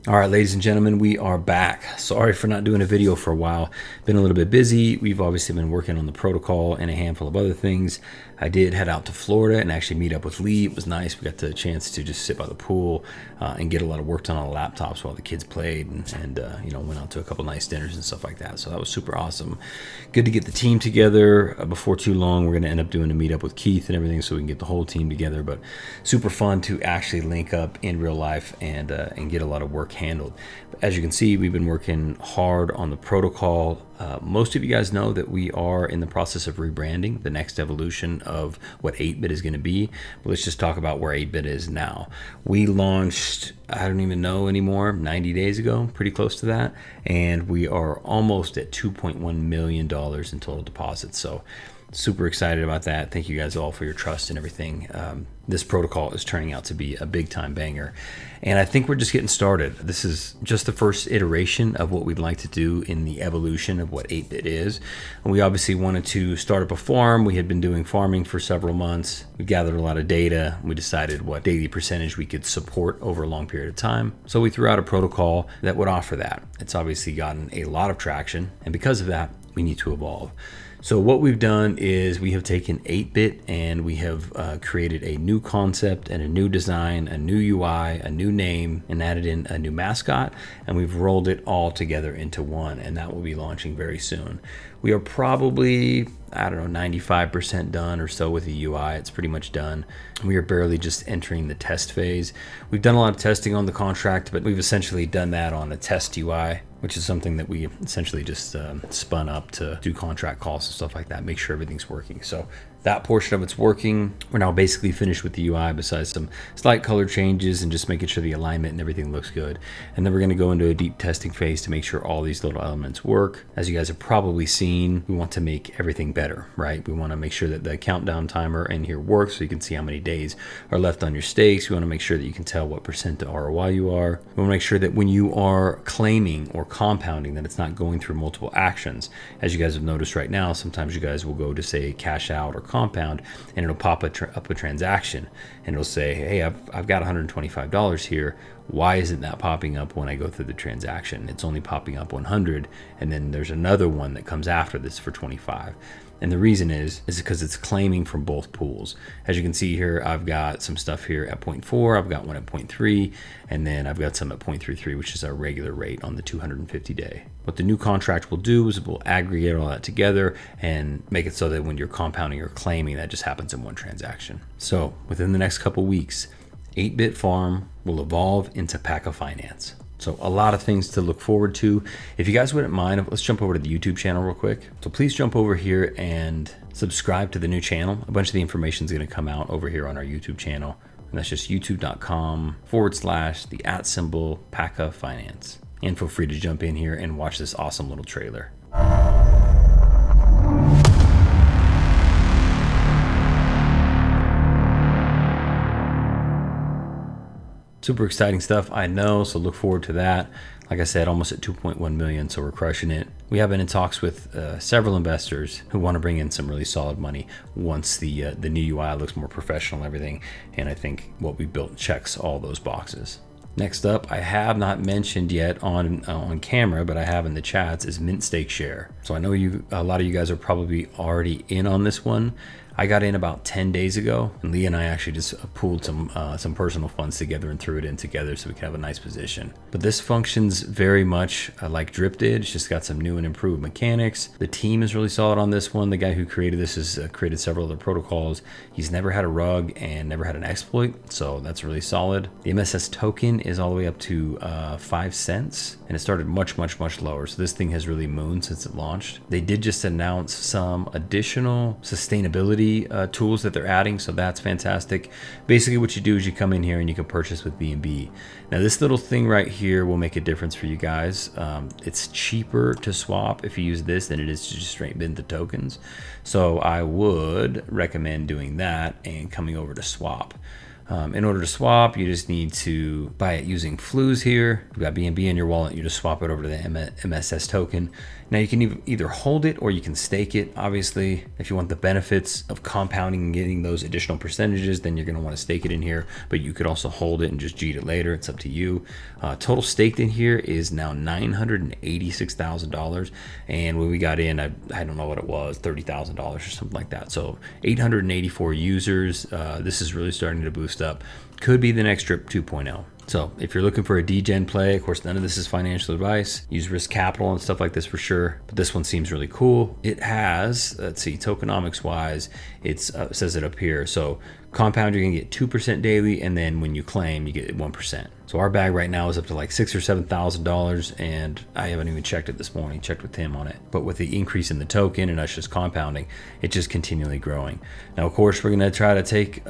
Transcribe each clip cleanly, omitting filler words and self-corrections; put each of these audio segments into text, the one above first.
All right, ladies and gentlemen, we are back. Sorry for not doing a video for a while. Been a little bit busy. We've obviously been working on the protocol and a handful of other things. I did head out to Florida and actually meet up with Lee. It was nice. We got the chance to just sit by the pool and get a lot of work done on the laptops while the kids played and you know, went out to a couple nice dinners and stuff like that. So that was super awesome. Good to get the team together. Before too long, we're going to end up doing a meetup with Keith and everything so we can get the whole team together. But super fun to actually link up in real life and get a lot of work handled. As you can see, we've been working hard on the protocol. Most of you guys know that we are in the process of rebranding the next evolution of what 8-bit is going to be. But let's just talk about where 8-bit is now. We launched, I don't even know anymore, 90 days ago, pretty close to that. And we are almost at $2.1 million in total deposits. So super excited about that. Thank you guys all for your trust and everything. This protocol is turning out to be a big time banger. And I think we're just getting started. This is just the first iteration of what we'd like to do in the evolution of what 8-bit is. And we obviously wanted to start up a farm. We had been doing farming for several months. We gathered a lot of data. We decided what daily percentage we could support over a long period of time. So we threw out a protocol that would offer that. It's obviously gotten a lot of traction. And because of that, we need to evolve. So what we've done is we have taken 8-bit and we have created a new concept and a new design, a new UI, a new name, and added in a new mascot, and we've rolled it all together into one, and that will be launching very soon. We are probably, I don't know, 95% done or so with the UI. It's pretty much done. We are barely just entering the test phase. We've done a lot of testing on the contract, but we've essentially done that on a test UI, which is something that we essentially just spun up to do contract calls and stuff like that, make sure everything's working. So that portion of it's working. We're now basically finished with the UI besides some slight color changes and just making sure the alignment and everything looks good. And then we're going to go into a deep testing phase to make sure all these little elements work. As you guys have probably seen, we want to make everything better, right? We want to make sure that the countdown timer in here works so you can see how many days are left on your stakes. We want to make sure that you can tell what percent to ROI you are. We want to make sure that when you are claiming or compounding that it's not going through multiple actions. As you guys have noticed right now, sometimes you guys will go to say cash out or compound and it'll pop up a transaction and it'll say, hey, I've got $125 here. Why isn't that popping up when I go through the transaction? It's only popping up 100 and then there's another one that comes after this for 25. And the reason is because it's claiming from both pools. As you can see here, I've got some stuff here at 0.4, I've got one at 0.3, and then I've got some at 0.33, which is our regular rate on the 250 day. What the new contract will do is it will aggregate all that together and make it so that when you're compounding or claiming, that just happens in one transaction. So within the next couple weeks, 8-bit farm will evolve into Paca Finance. So a lot of things to look forward to. If you guys wouldn't mind, let's jump over to the YouTube channel real quick. So please jump over here and subscribe to the new channel. A bunch of the information is going to come out over here on our YouTube channel. And that's just youtube.com/the @Paca Finance. And feel free to jump in here and watch this awesome little trailer. Super exciting stuff, I know, so look forward to that. Like I said, almost at 2.1 million, so we're crushing it. We have been in talks with several investors who want to bring in some really solid money once the new UI looks more professional and everything, and I think what we built checks all those boxes. Next up, I have not mentioned yet on camera, but I have in the chats, is MintStakeShare. So I know a lot of you guys are probably already in on this one. I got in about 10 days ago, and Lee and I actually just pooled some personal funds together and threw it in together so we could have a nice position. But this functions very much like Drip did. It's just got some new and improved mechanics. The team is really solid on this one. The guy who created this has created several other protocols. He's never had a rug and never had an exploit, so that's really solid. The MSS token is all the way up to 5 cents, and it started much lower. So this thing has really mooned since it launched. They did just announce some additional sustainability tools that they're adding, so that's fantastic. Basically what you do is you come in here and you can purchase with BNB. Now this little thing right here will make a difference for you guys. It's cheaper to swap if you use this than it is to just straight mint the tokens, so I would recommend doing that and coming over to swap. In order to swap, you just need to buy it using flues here. You've got BNB in your wallet, you just swap it over to the MSS token. Now you can either hold it or you can stake it. Obviously, if you want the benefits of compounding and getting those additional percentages, then you're gonna wanna stake it in here, but you could also hold it and just G'd it later, it's up to you. Total staked in here is now $986,000. And when we got in, I don't know what it was, $30,000 or something like that. So 884 users. This is really starting to boost up. Could be the next Drip 2.0. So if you're looking for a degen play, of course, none of this is financial advice. Use risk capital and stuff like this for sure. But this one seems really cool. It has, let's see, tokenomics wise, it says it up here. So compound, you're gonna get 2% daily, and then when you claim, you get 1%. So our bag right now is up to like $6,000 or $7,000, and I haven't even checked it this morning, checked with Tim on it. But with the increase in the token and us just compounding, it's just continually growing. Now, of course, we're gonna try to take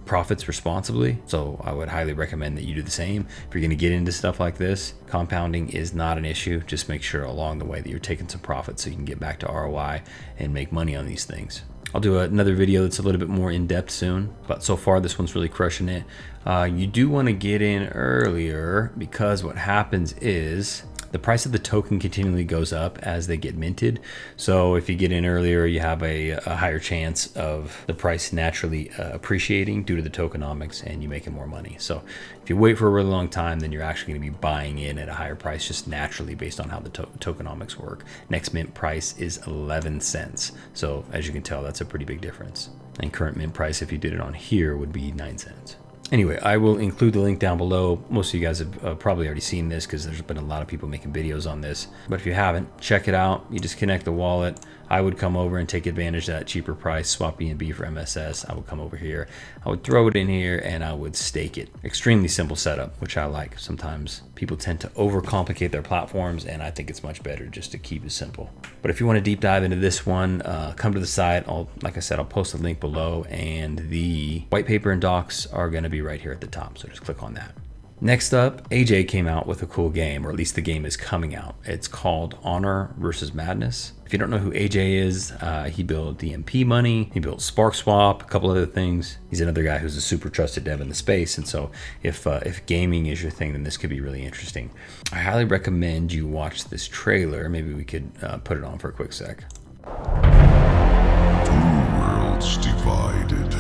profits responsibly. So I would highly recommend that you do the same. If you're gonna get into stuff like this, compounding is not an issue. Just make sure along the way that you're taking some profits so you can get back to ROI and make money on these things. I'll do another video that's a little bit more in depth soon, but so far this one's really crushing it. You do want to get in earlier because what happens is the price of the token continually goes up as they get minted. So if you get in earlier, you have a higher chance of the price naturally appreciating due to the tokenomics and you making more money. So if you wait for a really long time, then you're actually going to be buying in at a higher price just naturally based on how the tokenomics work. Next mint price is 11 cents. So as you can tell, that's a pretty big difference. And current mint price, if you did it on here, would be 9 cents. Anyway, I will include the link down below. Most of you guys have probably already seen this because there's been a lot of people making videos on this. But if you haven't, check it out. You just connect the wallet. I would come over and take advantage of that cheaper price, swap BNB for MSS. I would come over here. I would throw it in here and I would stake it. Extremely simple setup, which I like. Sometimes people tend to overcomplicate their platforms, and I think it's much better just to keep it simple. But if you want to deep dive into this one, come to the site. Like I said, I'll post a link below, and the white paper and docs are going to be right here at the top. So just click on that. Next up, AJ came out with a cool game, or at least the game is coming out. It's called Honor versus Madness. If you don't know who AJ is, he built DMP Money, he built Spark Swap, a couple other things. He's another guy who's a super trusted dev in the space, and so if gaming is your thing, then this could be really interesting. I highly recommend you watch this trailer. Maybe we could put it on for a quick sec. Two worlds divided,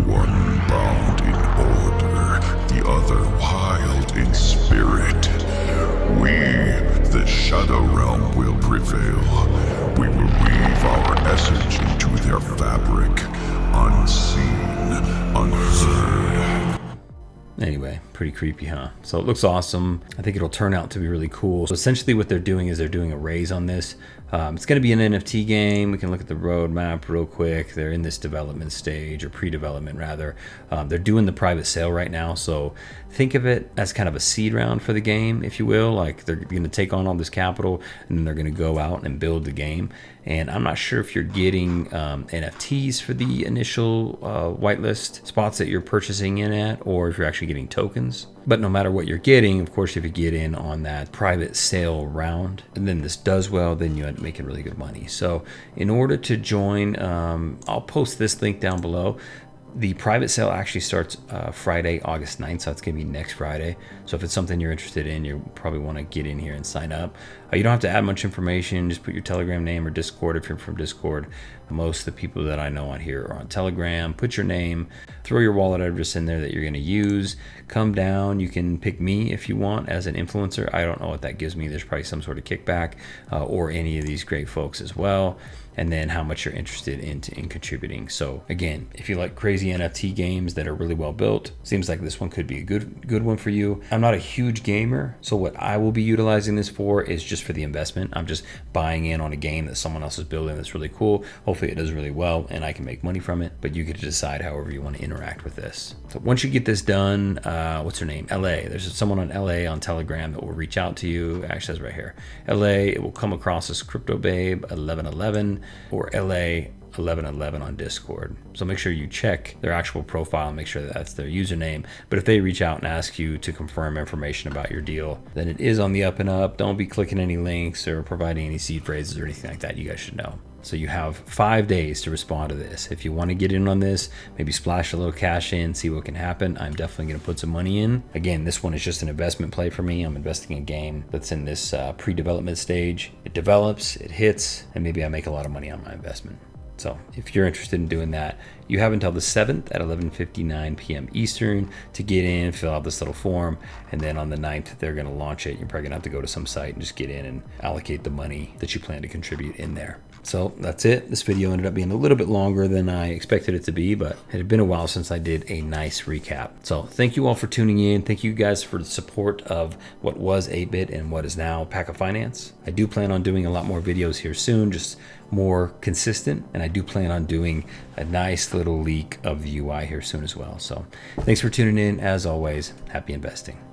one bound in order, the other wild in spirit. We, the Shadow Realm, will prevail. We will weave our essence into their fabric, unseen, unheard. Anyway, pretty creepy, huh? So it looks awesome. I think it'll turn out to be really cool. So essentially what they're doing is they're doing a raise on this. It's going to be an NFT game. We can look at the roadmap real quick. They're in this development stage, or pre-development rather. They're doing the private sale right now. So think of it as kind of a seed round for the game, if you will. Like they're going to take on all this capital and then they're going to go out and build the game. And I'm not sure if you're getting NFTs for the initial whitelist spots that you're purchasing in at, or if you're actually getting tokens. But no matter what you're getting, of course, if you get in on that private sale round and then this does well, then you end up making really good money. So in order to join, I'll post this link down below. The private sale actually starts Friday, August 9th, so it's going to be next Friday. So if it's something you're interested in, you probably want to get in here and sign up. You don't have to add much information. Just put your Telegram name or Discord if you're from Discord. Most of the people that I know on here are on Telegram. Put your name, throw your wallet address in there that you're going to use. Come down. You can pick me if you want as an influencer. I don't know what that gives me. There's probably some sort of kickback or any of these great folks as well. And then how much you're interested in contributing. So again, if you like crazy NFT games that are really well built, seems like this one could be a good one for you. I'm not a huge gamer, so what I will be utilizing this for is just for the investment. I'm just buying in on a game that someone else is building that's really cool. Hopefully it does really well and I can make money from it, but you get to decide however you want to interact with this. So once you get this done, what's her name? LA. There's someone on LA on Telegram that will reach out to you. It actually says right here, LA, it will come across as Crypto Babe 1111 or LA 1111 on Discord. So make sure you check their actual profile and make sure that that's their username. But if they reach out and ask you to confirm information about your deal, then it is on the up and up. Don't be clicking any links or providing any seed phrases or anything like that. You guys should know. So you have 5 days to respond to this. If you want to get in on this, maybe splash a little cash in, see what can happen. I'm definitely going to put some money in. Again, this one is just an investment play for me. I'm investing in a game that's in this pre-development stage. It develops, it hits, and maybe I make a lot of money on my investment. So if you're interested in doing that, you have until the 7th at 11:59 p.m. Eastern to get in, fill out this little form, and then on the 9th, they're going to launch it. You're probably going to have to go to some site and just get in and allocate the money that you plan to contribute in there. So that's it. This video ended up being a little bit longer than I expected it to be, but it had been a while since I did a nice recap. So thank you all for tuning in. Thank you guys for the support of what was 8-Bit and what is now Paca Finance. I do plan on doing a lot more videos here soon, just more consistent, and I do plan on doing a nice little leak of the UI here soon as well. So thanks for tuning in. As always, happy investing.